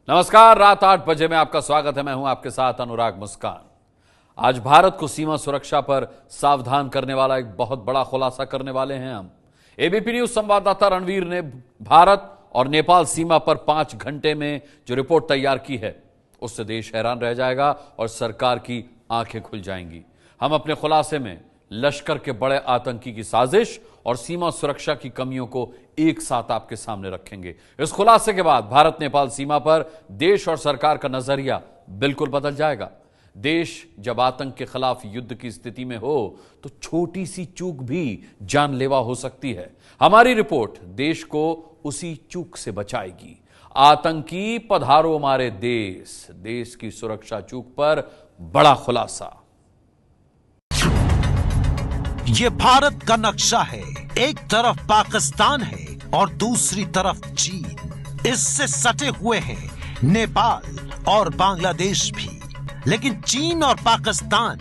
नमस्कार, रात 8 बजे में आपका स्वागत है। मैं हूं आपके साथ अनुराग मुस्कान। आज भारत को सीमा सुरक्षा पर सावधान करने वाला एक बहुत बड़ा खुलासा करने वाले हैं हम। एबीपी न्यूज संवाददाता रणवीर ने भारत और नेपाल सीमा पर 5 घंटे में जो रिपोर्ट तैयार की है, उससे देश हैरान रह जाएगा और सरकार की आंखें खुल जाएंगी। हम अपने खुलासे में लश्कर के बड़े आतंकी की साजिश और सीमा सुरक्षा की कमियों को एक साथ आपके सामने रखेंगे। इस खुलासे के बाद भारत नेपाल सीमा पर देश और सरकार का नजरिया बिल्कुल बदल जाएगा। देश जब आतंक के खिलाफ युद्ध की स्थिति में हो तो छोटी सी चूक भी जानलेवा हो सकती है। हमारी रिपोर्ट देश को उसी चूक से बचाएगी। आतंकी पधारो हमारे देश, देश की सुरक्षा चूक पर बड़ा खुलासा। ये भारत का नक्शा है। एक तरफ पाकिस्तान है और दूसरी तरफ चीन। इससे सटे हुए हैं नेपाल और बांग्लादेश भी। लेकिन चीन और पाकिस्तान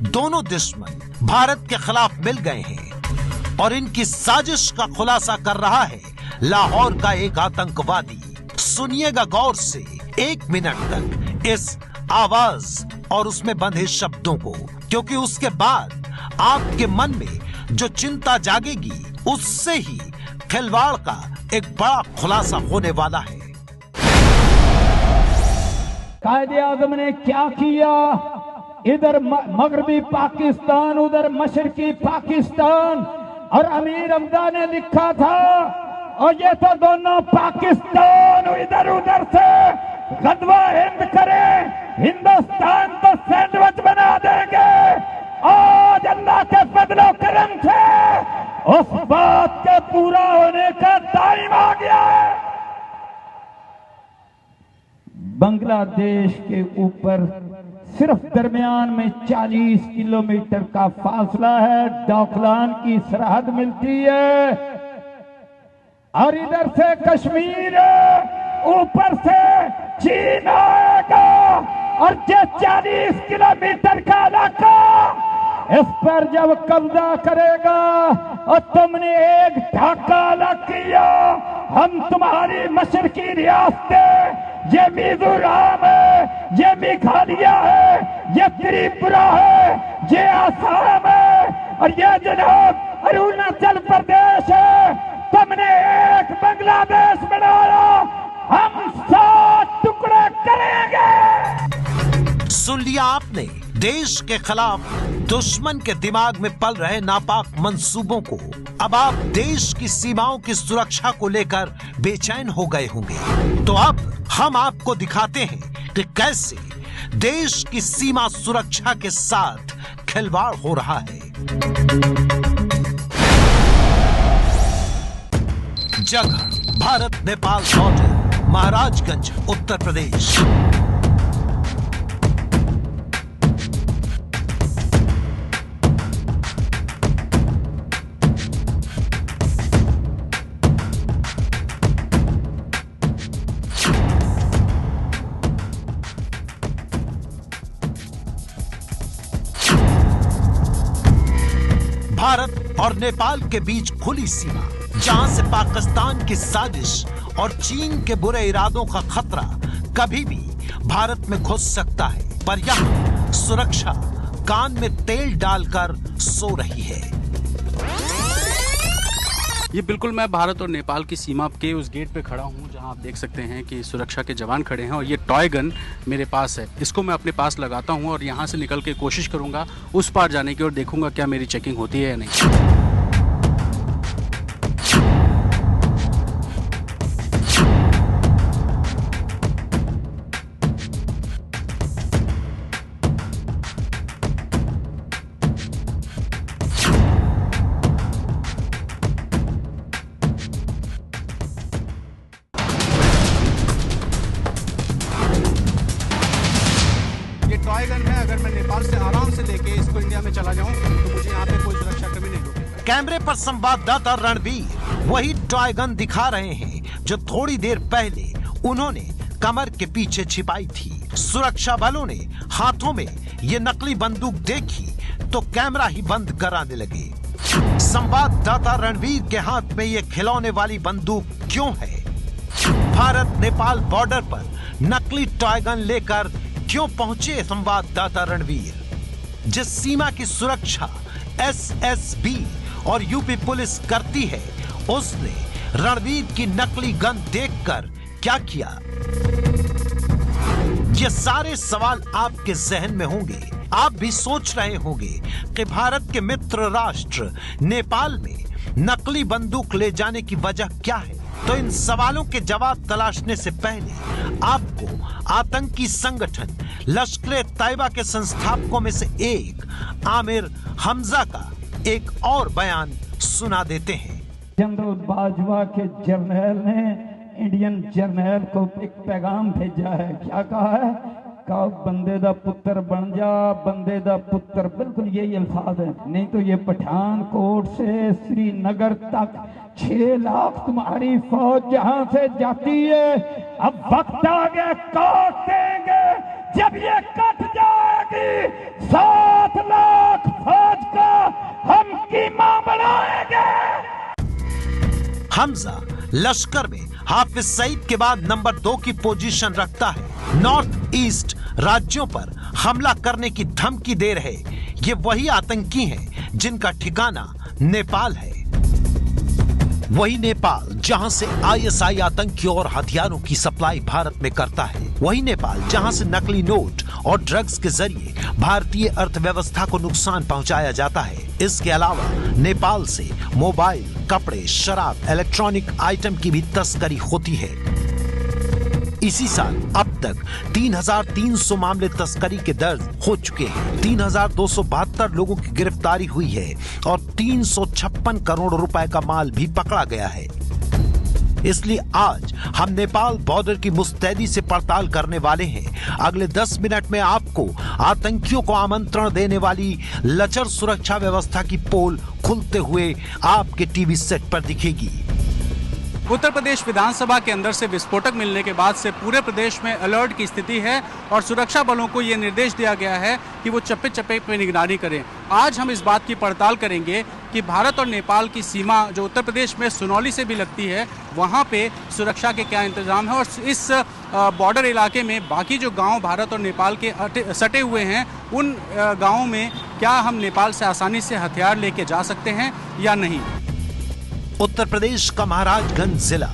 दोनों दुश्मन भारत के खिलाफ मिल गए हैं और इनकी साजिश का खुलासा कर रहा है लाहौर का एक आतंकवादी। सुनिएगा गौर से 1 मिनट तक इस आवाज और उसमें बंधे शब्दों को, क्योंकि उसके बाद आपके मन में जो चिंता जागेगी उससे ही खिलवाड़ का एक बड़ा खुलासा होने वाला है। कायदे आज़म ने क्या किया? इधर मगरबी पाकिस्तान, उधर मशरकी पाकिस्तान, और अमीर हमजा ने लिखा था और ये तो दोनों पाकिस्तान इधर उधर से गदवा हिंद करें, हिंदुस्तान तो सैंडविच बना देंगे। आज अल्लाह के फजलो करम से उस बात के पूरा होने का टाइम आ गया है। बांग्लादेश के ऊपर सिर्फ दरमियान में 40 किलोमीटर का फासला है, डोकलाम की सरहद मिलती है, और इधर से कश्मीर है, ऊपर से चीन आएगा, और ये 40 किलोमीटर का इलाका इस पर जब कब्जा करेगा और तुमने एक ढाका अलग किया, हम तुम्हारी मशरकी रियासतें, ये मिजोरम है, ये मेघालय है, ये त्रिपुरा है, ये आसाम है, और ये जनाब अरुणाचल प्रदेश है, तुमने एक बांग्लादेश बनाया, हम 7 टुकड़े करेंगे। सुन लिया आपने? देश के खिलाफ दुश्मन के दिमाग में पल रहे नापाक मंसूबों को। अब आप देश की सीमाओं की सुरक्षा को लेकर बेचैन हो गए होंगे, तो अब हम आपको दिखाते हैं कि कैसे देश की सीमा सुरक्षा के साथ खिलवाड़ हो रहा है। जगह भारत नेपाल बॉर्डर, महाराजगंज, उत्तर प्रदेश। भारत और नेपाल के बीच खुली सीमा, जहां से पाकिस्तान की साजिश और चीन के बुरे इरादों का खतरा कभी भी भारत में घुस सकता है, पर यहां सुरक्षा कान में तेल डालकर सो रही है। ये बिल्कुल मैं भारत और नेपाल की सीमा के उस गेट पे खड़ा हूँ जहाँ आप देख सकते हैं कि सुरक्षा के जवान खड़े हैं, और ये टॉय गन मेरे पास है। इसको मैं अपने पास लगाता हूँ और यहाँ से निकल के कोशिश करूँगा उस पार जाने की, और देखूँगा क्या मेरी चेकिंग होती है या नहीं। टॉय गन है, अगर मैं नेपाल से आराम से लेके इसको इंडिया में चला जाऊं तो मुझे यहाँ पे कोई सुरक्षा कमी नहीं होगी। कैमरे पर संवाददाता रणवीर वही टॉय गन दिखा रहे हैं जो थोड़ी देर पहले उन्होंने कमर के पीछे छिपाई थी। सुरक्षा बलों ने हाथों में ये नकली बंदूक देखी तो कैमरा ही बंद कराने लगे। संवाददाता रणवीर के हाथ में ये खिलौने वाली बंदूक क्यों है? भारत नेपाल बॉर्डर पर नकली टॉय गन लेकर क्यों पहुंचे संवाददाता रणवीर। जिस सीमा की सुरक्षा एसएसबी और यूपी पुलिस करती है, उसने रणवीर की नकली गन देखकर क्या किया? ये सारे सवाल आपके जहन में होंगे। आप भी सोच रहे होंगे कि भारत के मित्र राष्ट्र नेपाल में नकली बंदूक ले जाने की वजह क्या है। तो इन सवालों के जवाब तलाशने से पहले आपको आतंकी संगठन लश्कर-ए-तैयबा के संस्थापकों में से एक आमिर हमजा का एक और बयान सुना देते हैं। जनरल बाजवा के जर्नल ने इंडियन जर्नल को एक पैगाम भेजा है। क्या कहा है? कहा बंदे दा पुत्र बन जा, बंदे दा पुत्र। बिल्कुल यही अल्फाज है, नहीं तो ये पठानकोट से श्रीनगर तक 6 लाख तुम्हारी फौज जहां से जाती है। अब वक्त आ गया, काट देंगे। जब ये कट जाएगी 7 लाख फौज का हम कीमा बनाएंगे। हमजा लश्कर में हाफिज सईद के बाद नंबर 2 की पोजीशन रखता है। नॉर्थ ईस्ट राज्यों पर हमला करने की धमकी दे रहे ये वही आतंकी हैं जिनका ठिकाना नेपाल है। वही नेपाल जहां से आईएसआई आतंकियों और हथियारों की सप्लाई भारत में करता है। वही नेपाल जहां से नकली नोट और ड्रग्स के जरिए भारतीय अर्थव्यवस्था को नुकसान पहुंचाया जाता है। इसके अलावा नेपाल से मोबाइल, कपड़े, शराब, इलेक्ट्रॉनिक आइटम की भी तस्करी होती है। इसी साल अब तक 3,300 मामले तस्करी के दर्ज हो चुके हैं। 3,272 लोगों की गिरफ्तारी हुई है और 356 करोड़ रुपए का माल भी पकड़ा गया है। इसलिए आज हम नेपाल बॉर्डर की मुस्तैदी से पड़ताल करने वाले हैं। अगले 10 मिनट में आपको आतंकियों को आमंत्रण देने वाली लचर सुरक्षा व्यवस्था की पोल खुलते हुए आपके टीवी सेट पर दिखेगी। उत्तर प्रदेश विधानसभा के अंदर से विस्फोटक मिलने के बाद से पूरे प्रदेश में अलर्ट की स्थिति है और सुरक्षा बलों को यह निर्देश दिया गया है कि वो चप्पे चप्पे पे निगरानी करें। आज हम इस बात की पड़ताल करेंगे कि भारत और नेपाल की सीमा जो उत्तर प्रदेश में सुनौली से भी लगती है, वहाँ पे सुरक्षा के क्या इंतजाम है और इस बॉर्डर इलाके में बाकी जो गांव भारत और नेपाल के सटे हुए हैं, उन गाँवों में क्या हम नेपाल से आसानी से हथियार लेके जा सकते हैं या नहीं। उत्तर प्रदेश का महाराजगंज जिला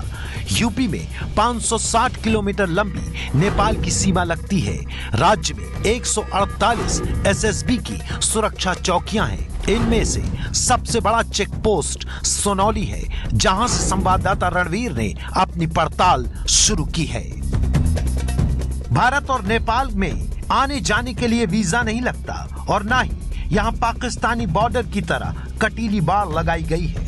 यूपी में 560 किलोमीटर लंबी नेपाल की सीमा लगती है। राज्य में 148 एसएसबी की सुरक्षा चौकियां हैं। इनमें से सबसे बड़ा चेक पोस्ट सोनौली है, जहां से संवाददाता रणवीर ने अपनी पड़ताल शुरू की है। भारत और नेपाल में आने जाने के लिए वीजा नहीं लगता और न ही यहां पाकिस्तानी बॉर्डर की तरह कटीली बाड़ लगाई गई है।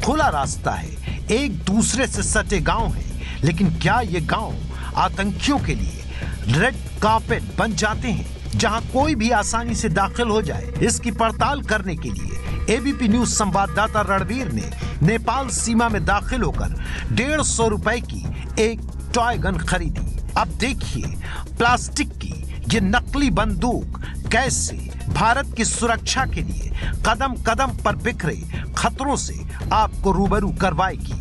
खुला रास्ता है, एक दूसरे से सटे गांव हैं, लेकिन क्या ये गांव आतंकियों के लिए रेड कार्पेट बन जाते हैं जहां कोई भी आसानी से दाखिल हो जाए? इसकी पड़ताल करने के लिए एबीपी न्यूज संवाददाता रणवीर ने नेपाल सीमा में दाखिल होकर 150 रुपए की एक टॉय गन खरीदी। अब देखिए प्लास्टिक की ये नकली बंदूक कैसे भारत की सुरक्षा के लिए कदम कदम पर बिखरे खतरों से आपको रूबरू करवाएगी।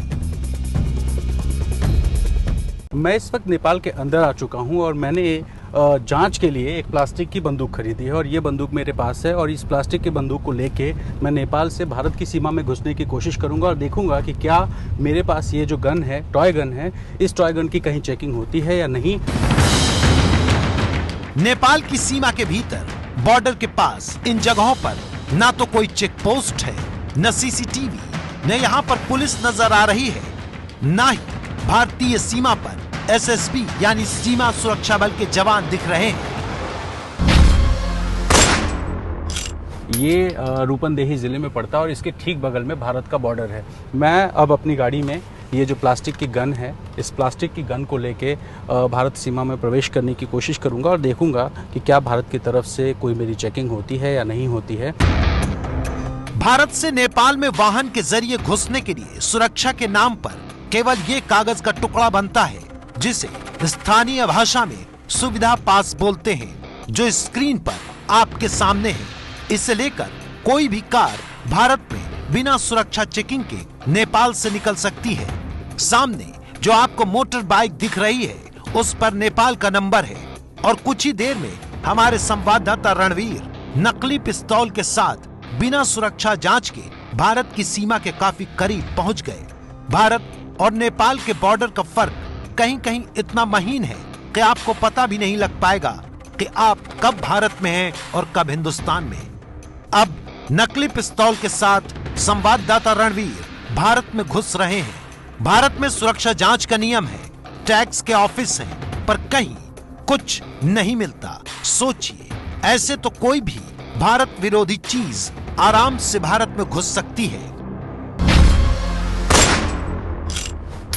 मैं इस वक्त नेपाल के अंदर आ चुका हूं और मैंने जांच के लिए एक प्लास्टिक की बंदूक खरीदी है और ये बंदूक मेरे पास है और इस प्लास्टिक की बंदूक को लेके मैं नेपाल से भारत की सीमा में घुसने की कोशिश करूंगा और देखूंगा कि क्या मेरे पास ये जो गन है, टॉय गन है, इस टॉय गन की कहीं चेकिंग होती है या नहीं। नेपाल की सीमा के भीतर बॉर्डर के पास इन जगहों पर ना तो कोई चेक पोस्ट है, न सीसीटीवी, न यहाँ पर पुलिस नजर आ रही है, ना ही भारतीय सीमा पर एसएसबी यानी सीमा सुरक्षा बल के जवान दिख रहे हैं। ये रूपंदेही जिले में पड़ता है और इसके ठीक बगल में भारत का बॉर्डर है। मैं अब अपनी गाड़ी में ये जो प्लास्टिक की गन है, इस प्लास्टिक की गन को लेके भारत सीमा में प्रवेश करने की कोशिश करूंगा और देखूंगा कि क्या भारत की तरफ से कोई मेरी चेकिंग होती है या नहीं होती है। भारत से नेपाल में वाहन के जरिए घुसने के लिए सुरक्षा के नाम पर केवल ये कागज का टुकड़ा बनता है, जिसे स्थानीय भाषा में सुविधा पास बोलते हैं, जो स्क्रीन पर आपके सामने है। इसे लेकर कोई भी कार भारत में बिना सुरक्षा चेकिंग के नेपाल से निकल सकती है। सामने जो आपको मोटर बाइक दिख रही है उस पर नेपाल का नंबर है और कुछ ही देर में हमारे संवाददाता रणवीर नकली पिस्तौल के साथ बिना सुरक्षा जांच के भारत की सीमा के काफी करीब पहुंच गए। भारत और नेपाल के बॉर्डर का फर्क कहीं कहीं इतना महीन है कि आपको पता भी नहीं लग पाएगा कि आप कब भारत में हैं और कब हिंदुस्तान में। अब नकली पिस्तौल के साथ संवाददाता रणवीर भारत में घुस रहे हैं। भारत में सुरक्षा जांच का नियम है, टैक्स के ऑफिस हैं, पर कहीं कुछ नहीं मिलता। सोचिए, ऐसे तो कोई भी भारत विरोधी चीज आराम से भारत में घुस सकती है।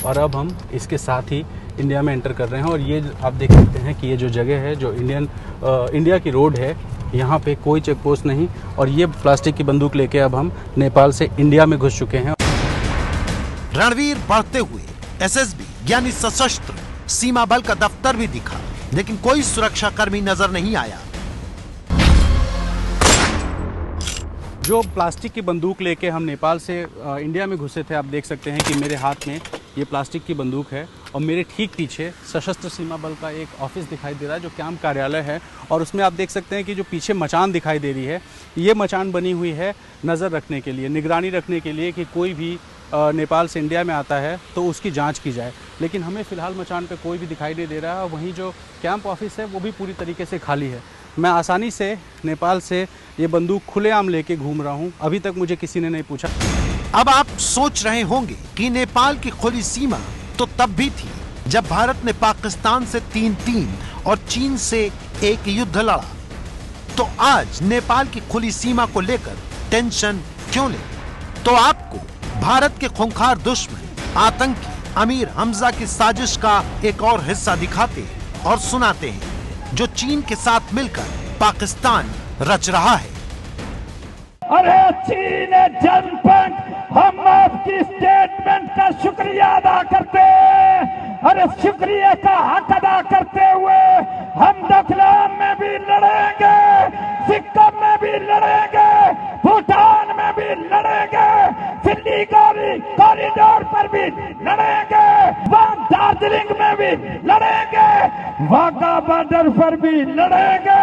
और अब हम इसके साथ ही इंडिया में एंटर कर रहे हैं और ये आप देख सकते हैं कि ये जो जगह है, जो इंडिया की रोड है, यहाँ पे कोई चेक पोस्ट नहीं और ये प्लास्टिक की बंदूक लेके अब हम नेपाल से इंडिया में घुस चुके हैं। रणवीर बढ़ते हुए एसएसबी यानी सशस्त्र सीमा बल का दफ्तर भी दिखा, लेकिन कोई सुरक्षा कर्मी नजर नहीं आया। जो प्लास्टिक की बंदूक लेके हम नेपाल से इंडिया में घुसे थे, आप देख सकते हैं कि मेरे हाथ में ये प्लास्टिक की बंदूक है और मेरे ठीक पीछे सशस्त्र सीमा बल का एक ऑफिस दिखाई दे रहा है जो कैंप कार्यालय है और उसमें आप देख सकते हैं कि जो पीछे मचान दिखाई दे रही है, ये मचान बनी हुई है नज़र रखने के लिए, निगरानी रखने के लिए कि कोई भी नेपाल से इंडिया में आता है तो उसकी जांच की जाए। लेकिन हमें फ़िलहाल मचान पे कोई भी दिखाई नहीं दे रहा है और वहीं जो कैंप ऑफिस है वो भी पूरी तरीके से खाली है। मैं आसानी से नेपाल से ये बंदूक खुलेआम लेके घूम रहा हूँ, अभी तक मुझे किसी ने नहीं पूछा। अब आप सोच रहे होंगे कि नेपाल की खुली सीमा तो तब भी थी जब भारत ने पाकिस्तान से 3-3 और चीन से एक युद्ध लड़ा, तो आज नेपाल की खुली सीमा को लेकर टेंशन क्यों ले? तो आपको भारत के खूंखार दुश्मन आतंकी अमीर हमजा की साजिश का एक और हिस्सा दिखाते हैं और सुनाते हैं जो चीन के साथ मिलकर पाकिस्तान रच रहा है। अरे चीन जनपद, हम आपकी स्टेटमेंट का शुक्रिया अदा करते हैं। अरे शुक्रिया का हक अदा करते हुए हम डोकलाम में भी लड़ेंगे, सिक्किम में भी लड़ेंगे, भूटान में भी लड़ेंगे, सिलीगुड़ी कॉरिडोर पर भी लड़ेंगे, दार्जिलिंग में भी लड़ेंगे, वाघा बॉर्डर पर भी लड़ेंगे,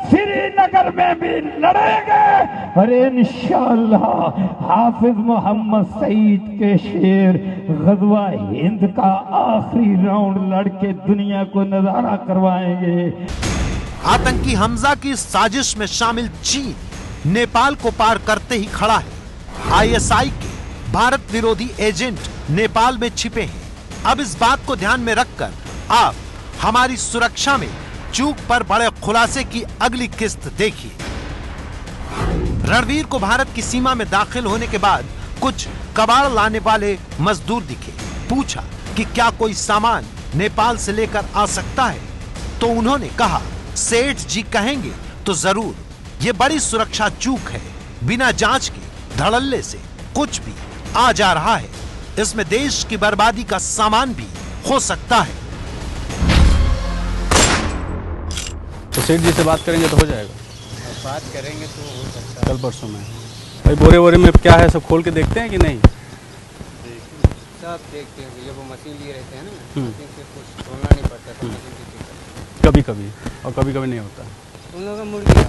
श्रीनगर में भी लड़ेंगे। अरे इंशाअल्लाह हाफिज मोहम्मद सईद के शेर गज़वा हिंद का आखिरी राउंड लड़के दुनिया को नजारा करवाएंगे। आतंकी हमजा की साजिश में शामिल चीन नेपाल को पार करते ही खड़ा है। आईएसआई के भारत विरोधी एजेंट नेपाल में छिपे हैं। अब इस बात को ध्यान में रखकर आप हमारी सुरक्षा में चूक पर बड़े खुलासे की अगली किस्त देखिए। रणवीर को भारत की सीमा में दाखिल होने के बाद कुछ कबाड़ लाने वाले मजदूर दिखे। पूछा कि क्या कोई सामान नेपाल से लेकर आ सकता है, तो उन्होंने कहा सेठ जी कहेंगे तो जरूर। ये बड़ी सुरक्षा चूक है। बिना जांच के धड़ल्ले से कुछ भी आ जा रहा है। इसमें देश की बर्बादी का सामान भी हो सकता है। तो सेठ जी से बात करेंगे तो हो जाएगा? बात करेंगे तो हो सकता है। कल परसों में भाई बोरे वोरे में क्या है, सब खोल के देखते हैं कि नहीं? सब देखते हैं, जब वो मशीन लिए रहते हैं ना, मशीन से कुछ खोलना नहीं पड़ता, तो मशीन से चेक करते हैं। कभी कभी और कभी कभी नहीं होता। उन लोगों का मुड़ गया।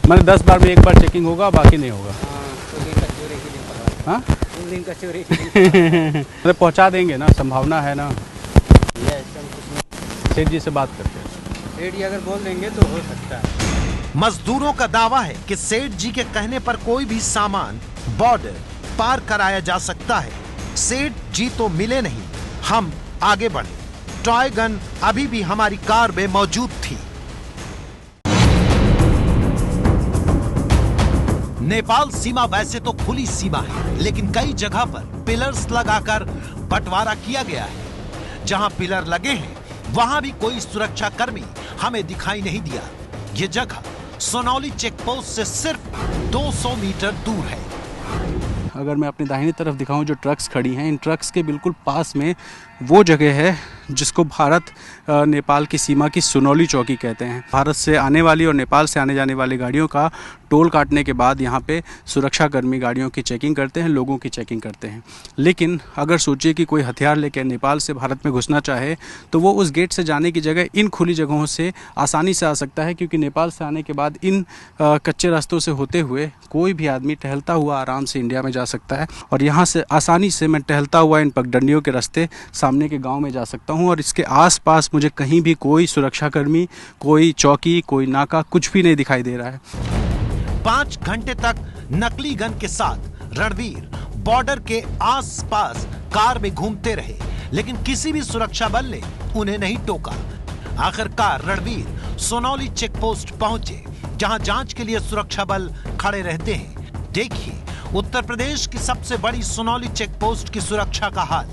मैंने 10 बार में एक बार चेकिंग होगा, बाकी नहीं होगा। हाँ, उस दिन का चोरी के दिन पकड़ा। हाँ, उस दिन का चोरी के दिन अरे पहुँचा देंगे ना, संभावना है ना। ये ऐसा कुछ नहीं। सेठ जी से बात करते हैं। सेठ जी अगर बोल देंगे तो हो सकता है। मजदूरों का दावा है कि सेठ जी के कहने पर कोई भी सामान बॉर्डर पार कराया जा सकता है। सेठ जी तो मिले नहीं, हम आगे बढ़े। टॉय गन अभी भी हमारी कार में मौजूद थी। नेपाल सीमा वैसे तो खुली सीमा है, लेकिन कई जगह पर पिलर्स लगाकर बंटवारा किया गया है। जहां पिलर लगे हैं वहां भी कोई सुरक्षा कर्मी हमें दिखाई नहीं दिया। ये जगह सोनौली चेक पोस्ट से सिर्फ 200 मीटर दूर है। अगर मैं अपनी दाहिनी तरफ दिखाऊं, जो ट्रक्स खड़ी हैं, इन ट्रक्स के बिल्कुल पास में वो जगह है जिसको भारत नेपाल की सीमा की सुनौली चौकी कहते हैं। भारत से आने वाली और नेपाल से आने जाने वाली गाड़ियों का टोल काटने के बाद यहाँ पे सुरक्षाकर्मी गाड़ियों की चेकिंग करते हैं, लोगों की चेकिंग करते हैं। लेकिन अगर सोचिए कि कोई हथियार लेकर नेपाल से भारत में घुसना चाहे तो वो उस गेट से जाने की जगह इन खुली जगहों से आसानी से आ सकता है, क्योंकि नेपाल से आने के बाद इन कच्चे रास्तों से होते हुए कोई भी आदमी टहलता हुआ आराम से इंडिया में जा सकता है। और यहाँ से आसानी से मैं टहलता हुआ इन पगडंडियों के रास्ते सामने के गाँव में जा सकता हूँ और इसके आसपास मुझे कहीं भी कोई सुरक्षाकर्मी, कोई चौकी, कोई नाका कुछ भी नहीं दिखाई दे रहा है। 5 घंटे तक नकली गन के साथ रणवीर बॉर्डर के आसपास कार में घूमते रहे, लेकिन किसी भी सुरक्षा बल ने उन्हें नहीं टोका। आखिरकार रणवीर सोनौली चेक पोस्ट पहुंचे, जहां जांच के लिए सुरक्षा बल खड़े रहते हैं। देखिए उत्तर प्रदेश की सबसे बड़ी सोनौली चेक पोस्ट की सुरक्षा का हाल।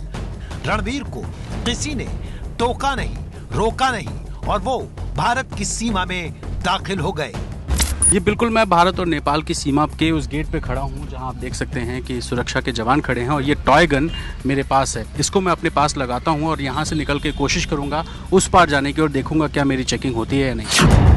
रणवीर को किसी ने टोका नहीं, रोका नहीं और वो भारत की सीमा में दाखिल हो गए। ये बिल्कुल मैं भारत और नेपाल की सीमा के उस गेट पे खड़ा हूँ जहाँ आप देख सकते हैं कि सुरक्षा के जवान खड़े हैं और ये टॉय गन मेरे पास है। इसको मैं अपने पास लगाता हूँ और यहाँ से निकल के कोशिश करूँगा उस पार जाने की और देखूँगा क्या मेरी चेकिंग होती है या नहीं।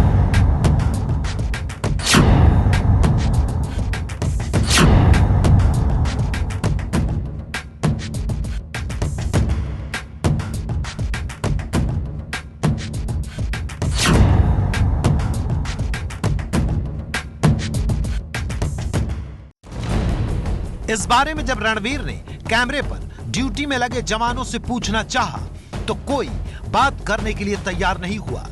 इस बारे में जब रणवीर ने कैमरे पर ड्यूटी में लगे जवानों से पूछना चाहा तो कोई बात करने के लिए तैयार नहीं हुआ।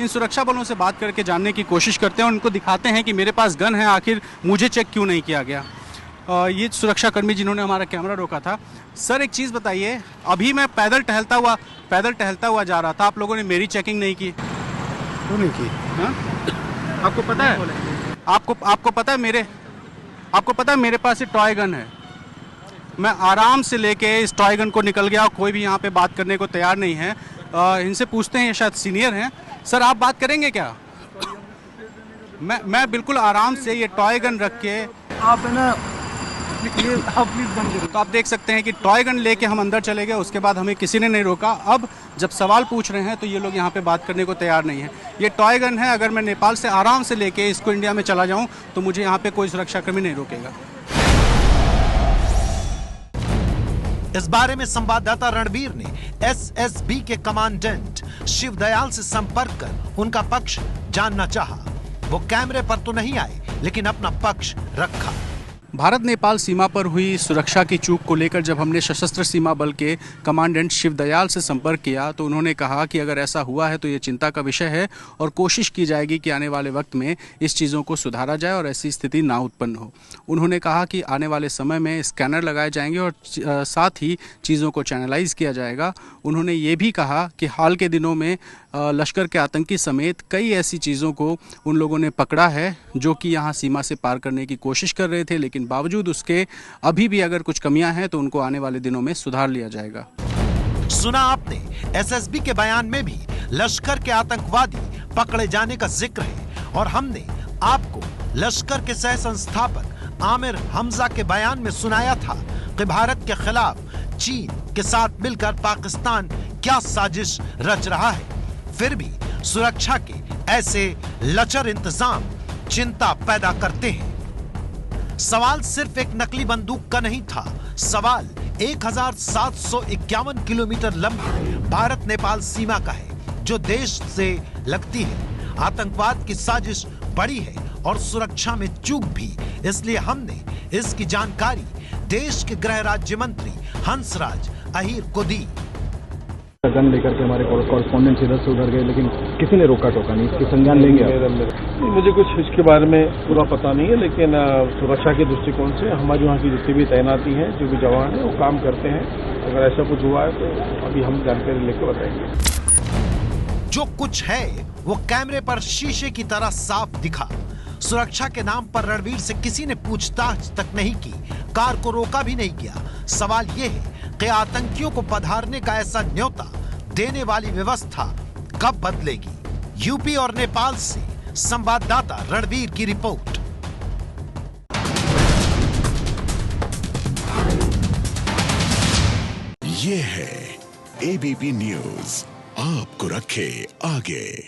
इन सुरक्षा बलों से बात करके जानने की कोशिश करते हैं और उनको दिखाते हैं कि मेरे पास गन है, आखिर मुझे चेक क्यों नहीं किया गया। ये सुरक्षाकर्मी जिन्होंने हमारा कैमरा रोका था। सर एक चीज़ बताइए, अभी मैं पैदल टहलता हुआ जा रहा था, आप लोगों ने मेरी चेकिंग नहीं की? क्यों नहीं की? हाँ? आपको पता है, आपको पता है मेरे पास ये टॉय गन है। मैं आराम से लेके इस टॉय गन को निकल गया और कोई भी यहाँ पे बात करने को तैयार नहीं है। इनसे पूछते हैं, ये शायद सीनियर हैं। सर आप बात करेंगे क्या? मैं बिल्कुल आराम से ये टॉय गन रख के आप है ना प्लीज बंद करो। तो आप देख सकते हैं कि टॉय गन लेके हम अंदर चले गए, उसके बाद हमें किसी ने नहीं रोका। अब जब सवाल पूछ रहे हैं तो ये लोग यहाँ पे बात करने को तैयार नहीं है। ये टॉय गन है, अगर मैं नेपाल से आराम से लेके इसको इंडिया में चला जाऊँ तो मुझे यहाँ पे कोई सुरक्षाकर्मी नहीं रोकेगा। इस बारे में संवाददाता रणवीर ने एसएसबी के कमांडेंट शिवदयाल से संपर्क कर उनका पक्ष जानना चाहा। वो कैमरे पर तो नहीं आए, लेकिन अपना पक्ष रखा। भारत नेपाल सीमा पर हुई सुरक्षा की चूक को लेकर जब हमने सशस्त्र सीमा बल के कमांडेंट शिवदयाल से संपर्क किया तो उन्होंने कहा कि अगर ऐसा हुआ है तो ये चिंता का विषय है और कोशिश की जाएगी कि आने वाले वक्त में इस चीज़ों को सुधारा जाए और ऐसी स्थिति ना उत्पन्न हो। उन्होंने कहा कि आने वाले समय में स्कैनर लगाए जाएंगे और साथ ही चीज़ों को चैनलाइज किया जाएगा। उन्होंने ये भी कहा कि हाल के दिनों में लश्कर के आतंकी समेत कई ऐसी चीज़ों को उन लोगों ने पकड़ा है जो कि यहाँ सीमा से पार करने की कोशिश कर रहे थे, लेकिन बावजूद उसके अभी भी अगर कुछ कमियां हैं तो उनको आने वाले दिनों में सुधार लिया जाएगा। सुना आपने, एसएसबी के बयान में भी लश्कर के आतंकवादी पकड़े जाने का जिक्र है और हमने आपको लश्कर के सह संस्थापक आमिर हमजा के बयान में सुनाया था कि भारत के खिलाफ चीन के साथ मिलकर पाकिस्तान क्या साजिश रच रहा है। फिर भी सुरक्षा के ऐसे लचर इंतजाम चिंता पैदा करते हैं। सवाल सिर्फ एक नकली बंदूक का नहीं था, सवाल 1751 किलोमीटर लंबी भारत नेपाल सीमा का है जो देश से लगती है। आतंकवाद की साजिश बड़ी है और सुरक्षा में चूक भी, इसलिए हमने इसकी जानकारी देश के गृह राज्य मंत्री हंसराज अहीर को दी। गन लेकर के हमारे कॉरेस्पॉन्डेंट इधर से उधर गए, लेकिन किसी ने रोका टोका नहीं। इसके संज्ञान लेंगे आप? मुझे कुछ इसके बारे में पूरा पता नहीं है, लेकिन सुरक्षा के दृष्टिकोण से हमारे वहाँ की जितनी भी तैनाती है, जो भी जवान है वो काम करते हैं। अगर ऐसा कुछ हुआ है तो अभी हम जानकारी लेकर बताएंगे। जो कुछ है वो कैमरे पर शीशे की तरह साफ दिखा। सुरक्षा के नाम पर रणवीर से किसी ने पूछताछ तक नहीं की, कार को रोका भी नहीं गया। सवाल ये है कि आतंकियों को पधारने का ऐसा न्योता देने वाली व्यवस्था कब बदलेगी? यूपी और नेपाल से संवाददाता रणवीर की रिपोर्ट। ये है एबीपी न्यूज आपको रखे आगे।